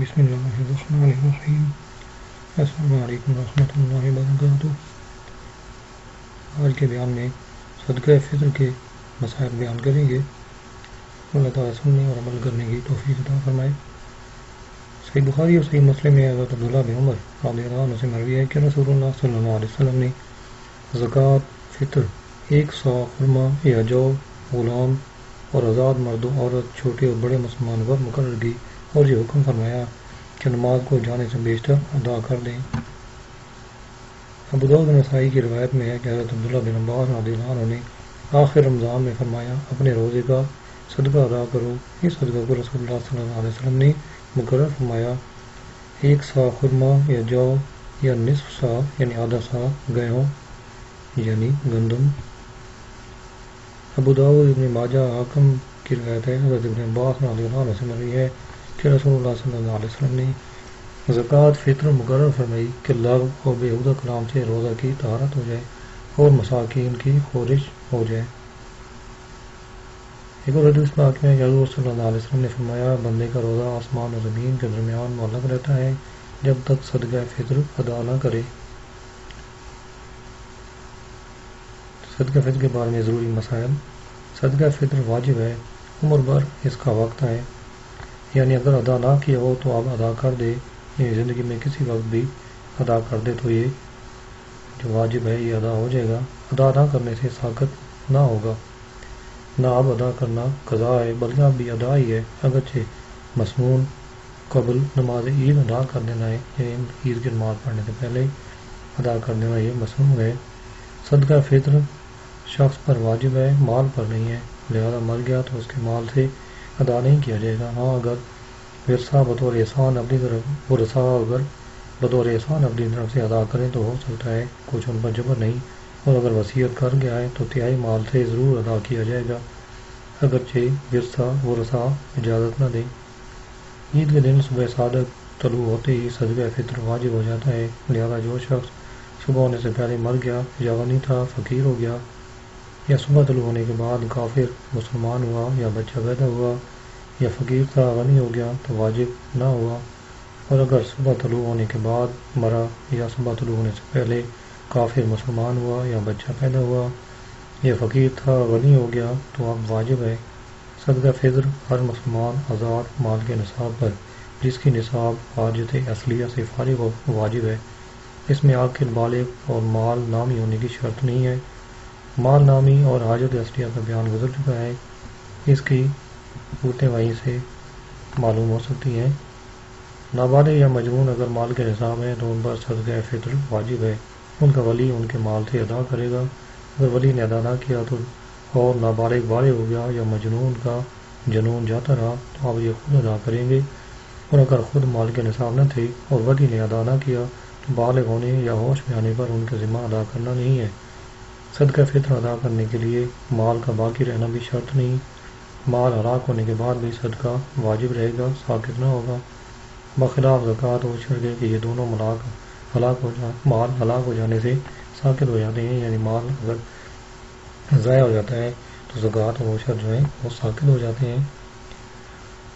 بسم اللہ الرحمن الرحیم۔ السلام علیکم ورحمۃ اللہ وبرکاتہ۔ آج کے بیان میں صدقہ فطر کے مسائل بیان کریں گے۔ اللہ تعالیٰ سننے اور عمل کرنے کی توفیق عطا فرمائے۔ صحیح بخاری اور صحیح مسلم میں حضرت عبداللہ بن عمر رضی اللہ عنہ سے مروی ہے کہ رسول اللہ صلی اللہ علیہ وسلم نے زکوٰۃ فطر 1 سا خرما یا جو، غلام اور آزاد مرد و عورت، چھوٹے اور بڑے مسلمان پر مقرر کی اور یہ حکم فرمایا کہ نماز کو جانے سے بیشتر ادا کر دیں۔ ابو داؤد نسائی کی روایت میں ہے کہ حضرت عبداللہ بن عباس رضی اللہ عنہ نے آخر رمضان میں فرمایا، اپنے روزے کا صدقہ ادا کرو۔ اس صدقہ کو رسول اللہ صلی اللہ علیہ وسلم نے مقرر فرمایا 1 سا خرما یا جو، یا نصف سا یعنی آدھا سا گیہوں یعنی گندم۔ ابو داؤد، ابن ماجہ، حاکم کی روایت ہے، حضرت ابن عباس رضی اللہ عنہ سے مروی ہے کہ رسول اللہ صلی اللہ علیہ وسلم نے زکوٰۃ فطر مقرر فرمائی کہ لغو اور بیہودہ کلام سے روزہ کی طہارت ہو جائے اور مساکین کی خورش ہو جائے۔ ایک اور حدیث پاک میں حضور صلی اللہ علیہ وسلم نے فرمایا، بندے کا روزہ آسمان اور زمین کے درمیان معلق رہتا ہے جب تک صدقہ فطر ادا نہ کرے۔ صدقہ فطر کے بارے میں ضروری مسائل۔ صدقہ فطر واجب ہے، عمر بھر اس کا وقت ہے، یعنی اگر ادا نہ کیا ہو تو اب ادا کر دے، یعنی زندگی میں کسی وقت بھی ادا کر دے تو یہ جو واجب ہے یہ ادا ہو جائے گا۔ ادا نہ کرنے سے ساقط نہ ہوگا، نہ اب ادا کرنا قضا ہے بلکہ اب بھی ادا ہی ہے، اگرچہ مسنون قبل نماز عید ادا کر دینا ہے، یعنی عید کی نماز پڑھنے سے پہلے ادا کر دینا یہ مسنون ہے۔ صدقہ فطر شخص پر واجب ہے، مال پر نہیں ہے، لہذا مر گیا تو اس کے مال سے ادا نہیں کیا جائے گا۔ ہاں اگر ورثہ بطور احسان اپنی طرف سے ادا کریں تو ہو سکتا ہے، کچھ ان پر جبر نہیں، اور اگر وصیت کر گیا ہے تو تہائی مال سے ضرور ادا کیا جائے گا، اگرچہ ورثہ اجازت نہ دیں۔ عید کے دن صبح صادق طلوع ہوتے ہی صدقہ فطر واجب ہو جاتا ہے، لہذا جو شخص صبح ہونے سے پہلے مر گیا یا غنی تھا فقیر ہو گیا، یا صبح طلوع ہونے کے بعد کافر مسلمان ہوا، یا بچہ پیدا ہوا، یا فقیر تھا غنی ہو گیا تو واجب نہ ہوا، اور اگر صبح طلوع ہونے کے بعد مرا یا صبح طلوع ہونے سے پہلے کافر مسلمان ہوا یا بچہ پیدا ہوا، یا فقیر تھا غنی ہو گیا تو اب واجب ہے۔ صدقہ فطر ہر مسلمان آزاد مال کے نصاب پر جس کی نصاب حاجت اصلیہ سے فارغ ہو واجب ہے۔ اس میں عاقل بالغ اور مال نامی ہونے کی شرط نہیں ہے۔ مال نامی اور حاجت اصلیہ کا بیان گزر چکا ہے، اس کی صورتیں وہیں سے معلوم ہو سکتی ہیں۔ نابالغ یا مجنون اگر مال کے نصاب ہیں تو ان پر صدقہ فطر واجب ہے، ان کا ولی ان کے مال سے ادا کرے گا۔ اگر ولی نے ادا نہ کیا تو اور نابالغ بالغ ہو گیا یا مجنون کا جنون جاتا رہا تو اب یہ خود ادا کریں گے، اور اگر خود مال کے نصاب نہ تھے اور ولی نے ادا نہ کیا تو بالغ ہونے یا ہوش میں آنے پر ان کے ذمہ ادا کرنا نہیں ہے۔ صدقہ فطر ادا کرنے کے لیے مال کا باقی رہنا بھی شرط نہیں، مال ہلاک ہونے کے بعد بھی صدقہ واجب رہے گا، ساقط نہ ہوگا، بخلاف زکوٰۃ و عشر کے کہ یہ دونوں مال ہلاک ہو جانے سے ساقط ہو جاتے ہیں، یعنی مال اگر ضائع ہو جاتا ہے تو زکوٰۃ و عشر جو ہیں وہ ساقط ہو جاتے ہیں۔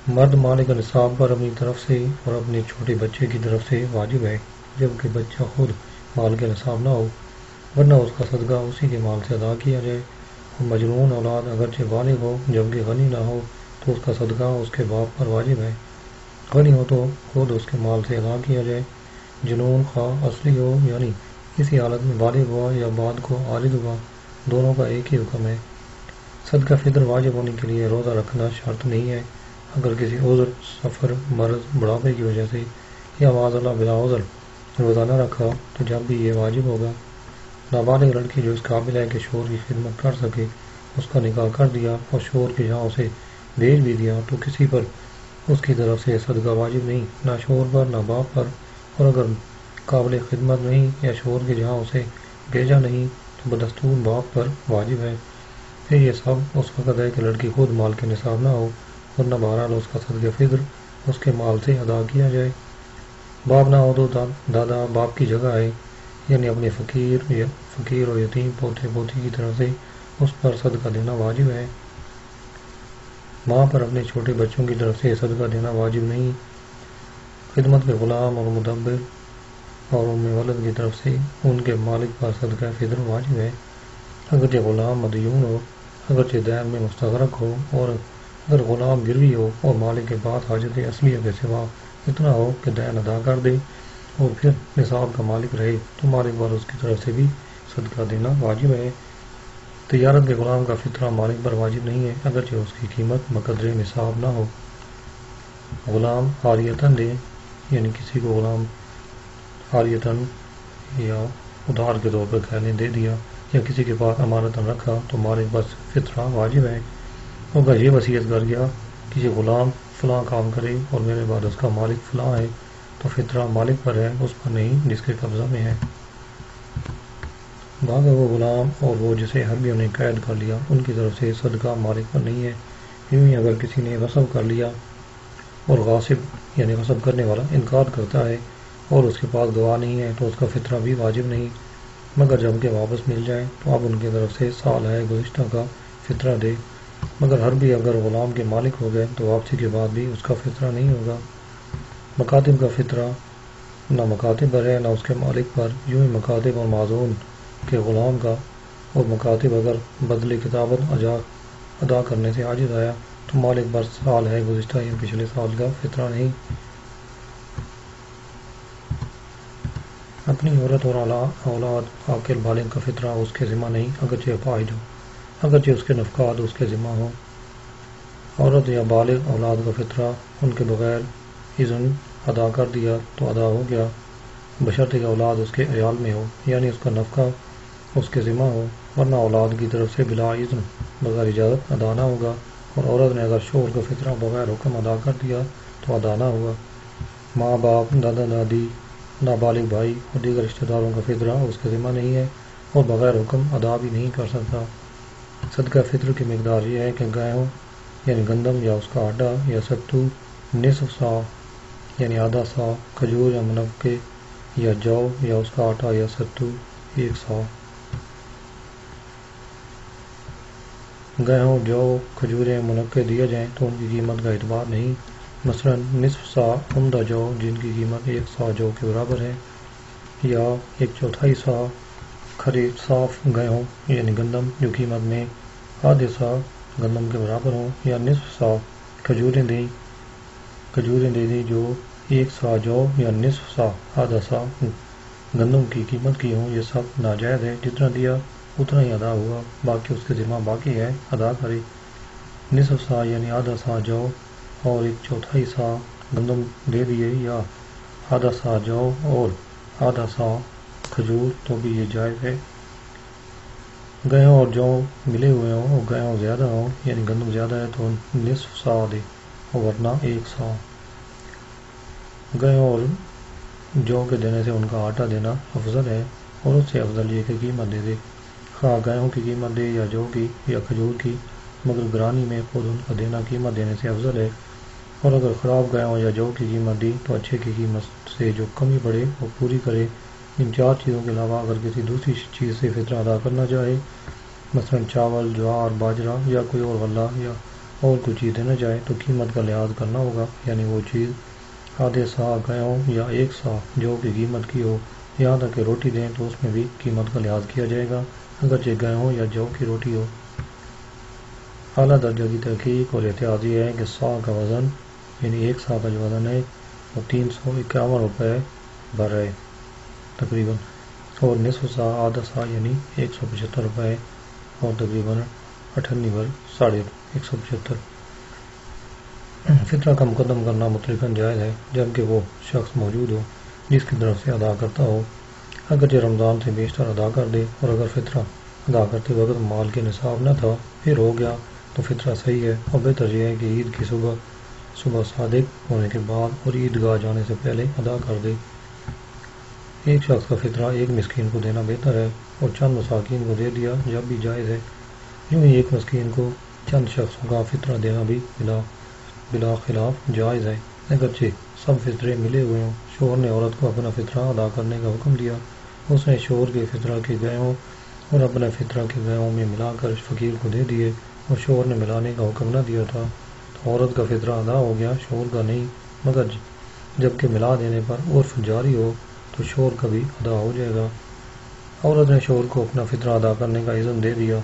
مرد مالک نصاب پر اپنی طرف سے اور اپنے چھوٹے بچے کی طرف سے واجب ہے، جبکہ بچہ خود مال کے نصاب نہ ہو، ورنہ اس کا صدقہ اسی کے مال سے ادا کیا جائے۔ اور مجنون اولاد اگرچہ بالغ ہو جبکہ غنی نہ ہو تو اس کا صدقہ اس کے باپ پر واجب ہے، غنی ہو تو خود اس کے مال سے ادا کیا جائے۔ جنون خواہ اصلی ہو یعنی اسی حالت میں بالغ ہوا یا بعد کو عارض ہوا، دونوں کا ایک ہی حکم ہے۔ صدقہ فطر واجب ہونے کے لیے روزہ رکھنا شرط نہیں ہے، اگر کسی عذر، سفر، مرض، بڑھاپے کی وجہ سے یا معاذ اللہ بلا عذر روزہ نہ رکھا تو جب بھی یہ واجب ہوگا۔ نابالغ لڑکی جو اس قابل ہے کہ شوہر کی خدمت کر سکے اس کا نکاح کر دیا اور شوہر کے یہاں اسے بھیج بھی دیا تو کسی پر اس کی طرف سے صدقہ واجب نہیں، نہ شوہر پر نہ باپ پر، اور اگر قابل خدمت نہیں یا شوہر کے جہاں اسے بھیجا نہیں تو بدستور باپ پر واجب ہے۔ پھر یہ سب اس وقت ہے کہ لڑکی خود مال کے نصاب نہ ہو، ورنہ بہرحال اس کا صدقہ فطر اس کے مال سے ادا کیا جائے۔ باپ نہ ہو تو دادا باپ کی جگہ ہے، یعنی اپنے فقیر و یتیم پوتے پوتی کی طرف سے اس پر صدقہ دینا واجب ہے۔ ماں پر اپنے چھوٹے بچوں کی طرف سے صدقہ دینا واجب نہیں، خدمت کے غلام اور مدبر اور ام ولد کی طرف سے ان کے مالک پر صدقہ فطر واجب ہے، اگرچہ غلام مدیون ہو، اگرچہ دین میں مستغرق ہو، اور اگر غلام گروی ہو اور مالک کے پاس حاجت اصلیہ کے سوا اتنا ہو کہ دین ادا کر دے اور پھر نصاب کا مالک رہے تو مالک پر اس کی طرف سے بھی صدقہ دینا واجب ہے۔ تجارت کے غلام کا فطرہ مالک پر واجب نہیں ہے، اگرچہ اس کی قیمت بقدر نصاب نہ ہو۔ غلام عاریتاً دے، یعنی کسی کو غلام عاریتاً یا ادھار کے طور پر کہنے دے دیا یا کسی کے پاس امانتاً رکھا تو مالک پر فطرہ واجب ہے۔ اگر یہ وصیت کر گیا کہ یہ غلام فلاں کام کرے اور میرے بعد اس کا مالک فلاں ہے تو فطرہ مالک پر ہے، اس پر نہیں جس کے قبضہ میں ہے۔ باقی وہ غلام اور وہ جسے حربیوں نے قید کر لیا ان کی طرف سے صدقہ مالک پر نہیں ہے۔ یوں ہی اگر کسی نے غصب کر لیا اور غاصب یعنی غصب کرنے والا انکار کرتا ہے اور اس کے پاس گواہ نہیں ہے تو اس کا فطرہ بھی واجب نہیں، مگر جب کہ واپس مل جائے تو اب ان کی طرف سے سال ہے گزشتہ کا فطرہ دے۔ مگر حربی اگر غلام کے مالک ہو گئے تو واپسی کے بعد بھی اس کا فطرہ نہیں ہوگا۔ مکاتب کا فطرہ نہ مکاتب پر ہے نہ اس کے مالک پر، یوں ہی مکاتب اور معزون کے غلام کا، اور مکاتب اگر بدل کتابت ادا کرنے سے عاجز آیا تو مالک پر سال ہے گزشتہ یا پچھلے سال کا فطرہ نہیں۔ اپنی عورت اور اولاد عاقل بالغ کا فطرہ اس کے ذمہ نہیں، اگرچہ اپاہج ہو، اگرچہ اس کے نفقات اس کے ذمہ ہوں۔ عورت یا بالغ اولاد کا فطرہ ان کے بغیر اذن ادا کر دیا تو ادا ہو گیا، بشرطے کہ اولاد اس کے عیال میں ہو، یعنی اس کا نفقہ اس کے ذمہ ہو، ورنہ اولاد کی طرف سے بلا اذن بغیر اجازت ادا نہ ہوگا۔ اور عورت نے اگر شوہر کا فطرہ بغیر حکم ادا کر دیا تو ادا نہ ہوا۔ ماں باپ، دادا دادی، نابالغ بھائی اور دیگر رشتہ داروں کا فطرہ اس کے ذمہ نہیں ہے اور بغیر حکم ادا بھی نہیں کر سکتا۔ صدقہ فطر کی مقدار یہ ہے کہ گیہوں یعنی گندم یا اس کا آٹا یا ستو نصف سا یعنی آدھا سا، کھجور یا منقے یا جو یا اس کا آٹا یا ستو 1 سا۔ گیہوں، جو، کھجوریں، منقے دیے جائیں تو ان کی قیمت کا اعتبار نہیں، مثلا نصف سا عمدہ جو جن کی قیمت 1 سا جو کے برابر ہے، یا 1/4 سا کھرے صاف گیہوں یعنی گندم جو قیمت میں آدھے سا گندم کے برابر ہوں، یا نصف سا کھجوریں دے دی جو 1 سا جو یا نصف سا آدھا سا گندم کی قیمت کی ہوں۔ یہ سب ناجائز ہے، جتنا دیا اتنا ہی ادا ہوا، باقی اس کے ذمہ باقی ہے، ادا کرے۔ نصف سا یعنی آدھا سا جو اور 1/4 سا گندم دے دیے، یا آدھا سا جو اور آدھا سا کھجور تو بھی یہ جائز ہے۔ گیہوں اور جو ملے ہوئے ہوں اور گیہوں زیادہ ہوں یعنی گندم زیادہ ہے تو نصف سا دے اور ورنہ 1 سا۔ گیہوں اور جو کے دینے سے ان کا آٹا دینا افضل ہے، اور اس سے افضل یہ کہ قیمت دے دے، خواہ گیہوں کی قیمت دے یا جو کی یا کھجور کی، مگر گرانی میں خود ان کا دینا قیمت دینے سے افضل ہے۔ اور اگر خراب گیہوں یا جو کی قیمت دی تو اچھے کی قیمت سے جو کمی پڑے وہ پوری کرے۔ ان 4 چیزوں کے علاوہ اگر کسی دوسری چیز سے فطرہ ادا کرنا چاہے، مثلا چاول، جوار، باجرہ یا کوئی اور غلہ یا اور کوئی چیز دینا چاہے تو قیمت کا لحاظ کرنا ہوگا، یعنی وہ چیز آدھے سا گیہوں یا 1 سا جو کی قیمت کی ہو۔ یہاں تک کہ روٹی دیں تو اس میں بھی قیمت کا لحاظ کیا جائے گا، اگرچہ گیہوں یا جو کی روٹی ہو۔ اعلیٰ درجہ کی تحقیق اور احتیاط یہ ہے کہ سا کا وزن یعنی 1 سا کا جو وزن ہے وہ 351 روپے بر ہے تقریباً، اور نصف سا آدھا سا یعنی 175 روپے اور تقریباً 98 بر 175۔ فطرہ کا مقدم کرنا مطلقاً جائز ہے جبکہ وہ شخص موجود ہو جس کی طرف سے ادا کرتا ہو، اگرچہ رمضان سے بیشتر ادا کر دے، اور اگر فطرہ ادا کرتے وقت مال کے نصاب نہ تھا پھر ہو گیا تو فطرہ صحیح ہے، اور بہتر یہ ہے کہ عید کی صبح صادق ہونے کے بعد اور عیدگاہ جانے سے پہلے ادا کر دے۔ ایک شخص کا فطرہ ایک مسکین کو دینا بہتر ہے، اور چند مساکین کو دے دیا جب بھی جائز ہے۔ یوں ہی ایک مسکین کو چند شخصوں کا فطرہ دینا بھی بلا خلاف جائز ہے، اگرچہ سب فطرے ملے ہوئے ہوں۔ شوہر نے عورت کو اپنا فطرہ ادا کرنے کا حکم دیا، اس نے شوہر کے فطرہ کے گیہوں اور اپنے فطرہ کے گیہوں میں ملا کر فقیر کو دے دیے، اور شوہر نے ملانے کا حکم نہ دیا تھا تو عورت کا فطرہ ادا ہو گیا، شوہر کا نہیں، جبکہ ملا دینے پر عرف جاری ہو تو شور کا بھی ادا ہو جائے گا۔ عورت نے شور کو اپنا فطرہ ادا کرنے کا اذن دے دیا۔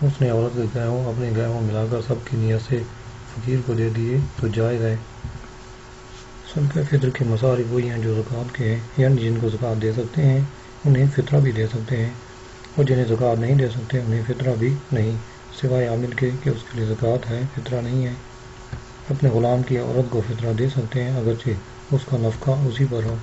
اس نے عورت کے گہوں اپنے گہوں ملا کر سب کی نیت سے فقیر کو دے دیے تو جائز ہے۔ صدقہ فطر کے مصارف وہی ہیں جو زکوٰۃ کے ہیں، یعنی جن کو زکوٰۃ دے سکتے ہیں انہیں فطرہ بھی دے سکتے ہیں، اور جنہیں زکوٰۃ نہیں دے سکتے انہیں فطرہ بھی نہیں، سوائے عامل کے کہ اس کے لیے زکوٰۃ ہے، فطرہ نہیں ہے۔ اپنے غلام کی عورت کو فطرہ دے سکتے ہیں اگرچہ اس کا نفقہ اسی پر ہو۔